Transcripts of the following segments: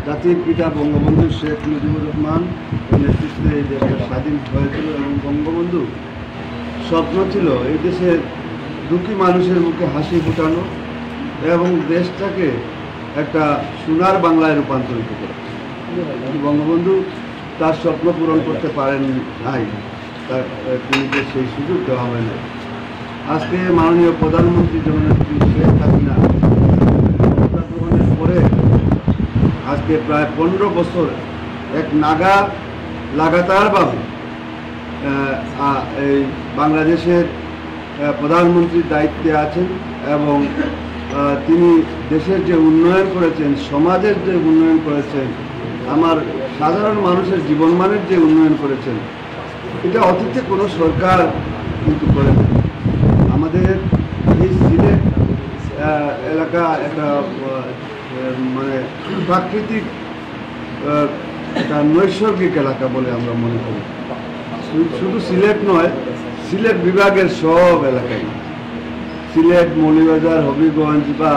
জাতির পিতা বঙ্গবন্ধু শেখ মুজিবুর রহমান নেতৃত্বে এই দেশটা স্বাধীন হয়েছিল এবং বঙ্গবন্ধু স্বপ্ন ছিল এই দেশের দুঃখী মানুষের মুখে হাসি ফোটানো এবং দেশটাকে একটা সোনার বাংলায় রূপান্তরিত করা। বঙ্গবন্ধু তার স্বপ্ন পূরণ করতে পারেন নাই, তার তিনিকে সেই সুযোগ দেওয়া হয় না। আজকে মাননীয় প্রধানমন্ত্রী জননেত্রী শেখ হাসিনা ক্ষমতা গ্রহণের পরে আজকে প্রায় 15 বছর এক লাগাতারভাবে এই বাংলাদেশের প্রধানমন্ত্রীর দায়িত্বে আছেন এবং তিনি দেশের যে উন্নয়ন করেছেন, সমাজের যে উন্নয়ন করেছেন, আমার সাধারণ মানুষের জীবনমানের যে উন্নয়ন করেছেন, এটা অতীতে কোনো সরকার কিন্তু করে না। আমাদের এই সিলেট এলাকা একটা মানে প্রাকৃতিক একটা নৈসর্গিক এলাকা বলে আমরা মনে করি। শুধু সিলেট নয়, সিলেট বিভাগের সব এলাকায়, সিলেট, মৌলভীবাজার, হবিগঞ্জ বা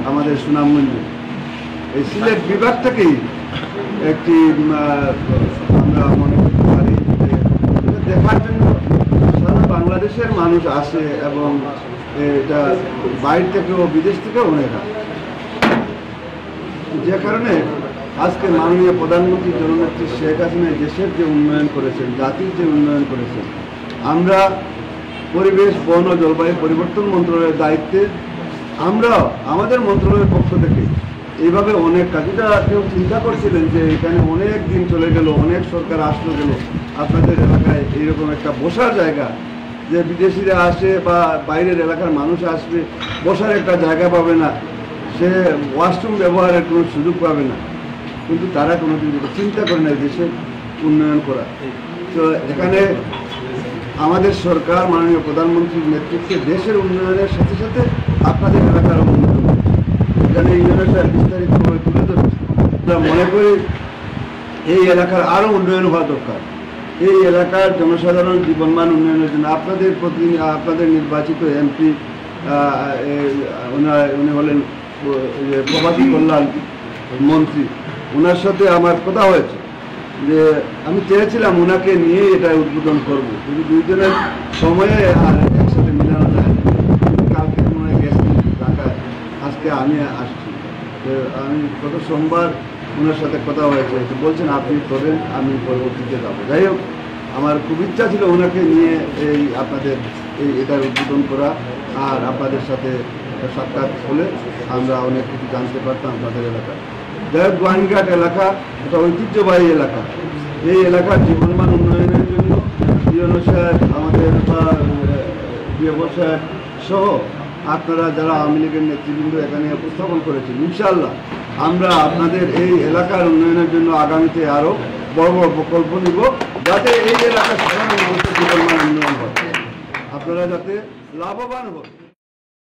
আমাদের সুনামগঞ্জ, এই সিলেট বিভাগটাকেই একটি আমরা মনে করতে পারি দেখার জন্য সারা বাংলাদেশের মানুষ আসে এবং এটা বাইরে থেকেও বিদেশ থেকেও অনেক আসে। যে কারণে আজকে মাননীয় প্রধানমন্ত্রী জননেত্রী শেখ হাসিনা দেশের যে উন্নয়ন করেছেন, জাতির যে উন্নয়ন করেছেন, আমরা পরিবেশ, বন ও জলবায়ু পরিবর্তন মন্ত্রণালয়ের দায়িত্বে আমরাও আমাদের মন্ত্রণালয়ের পক্ষ থেকে এইভাবে অনেক কাজ, এটা কেউ চিন্তা করছিলেন যে এখানে অনেক দিন চলে গেল, অনেক সরকার আসলো গেল, আপনাদের এলাকায় এইরকম একটা বসার জায়গা, যে বিদেশিরা আসে বা বাইরের এলাকার মানুষ আসবে, বসার একটা জায়গা পাবে না, সে ওয়াশরুম ব্যবহারের কোনো সুযোগ পাবে না, কিন্তু তারা কোনো চিন্তা করে না দেশের উন্নয়ন করা। তো এখানে আমাদের সরকার মাননীয় প্রধানমন্ত্রীর নেতৃত্বে দেশের উন্নয়নের সাথে সাথে আপনাদের এলাকার উন্নয়ন, এখানে ইউনিয়নটা বিস্তারিতভাবে তুলে ধরছে। আমরা মনে করি এই এলাকার আরও উন্নয়ন হওয়া দরকার। এই এলাকার জনসাধারণ জীবনমান উন্নয়নের জন্য আপনাদের নির্বাচিত এমপি উনি হলেন প্রবাসী কল্যাণ মন্ত্রী, ওনার সাথে আমার কথা হয়েছে যে আমি চেয়েছিলাম ওনাকে নিয়ে এটা উদ্বোধন করব, কিন্তু দুইজনের সময়ে আর একসাথে মিলানো যায়। কালকে মনে হয় গেছেন ঢাকায়, আজকে আমি আসছি। আমি গত সোমবার ওনার সাথে কথা হয়েছে, বলছেন আপনি করেন, আমি পরবর্তীতে যাবো। যাই হোক, আমার খুব ইচ্ছা ছিল ওনাকে নিয়ে এই আপনাদের এটার উদ্বোধন করা, আর আপনাদের সাথে সাক্ষাৎ হলে আমরা অনেক কিছু জানতে পারতাম আপনাদের এলাকায়। যাই হোক, গোয়াইনঘাট এলাকা একটা ঐতিহ্যবাহী এলাকা। এই এলাকার জীবনমান উন্নয়নের জন্য ইউনো সাহেব, আমাদের সাহেব সহ আপনারা যারা আওয়ামী লীগের নেতৃবৃন্দ এখানে উপস্থাপন করেছেন, ইনশাআল্লাহ আমরা আপনাদের এই এলাকার উন্নয়নের জন্য আগামীতে আরও বড় বড় প্রকল্প নিব, যাতে এই এলাকার সাধারণ মানুষের জীবনমান উন্নয়ন হয়, আপনারা যাতে লাভবান হন।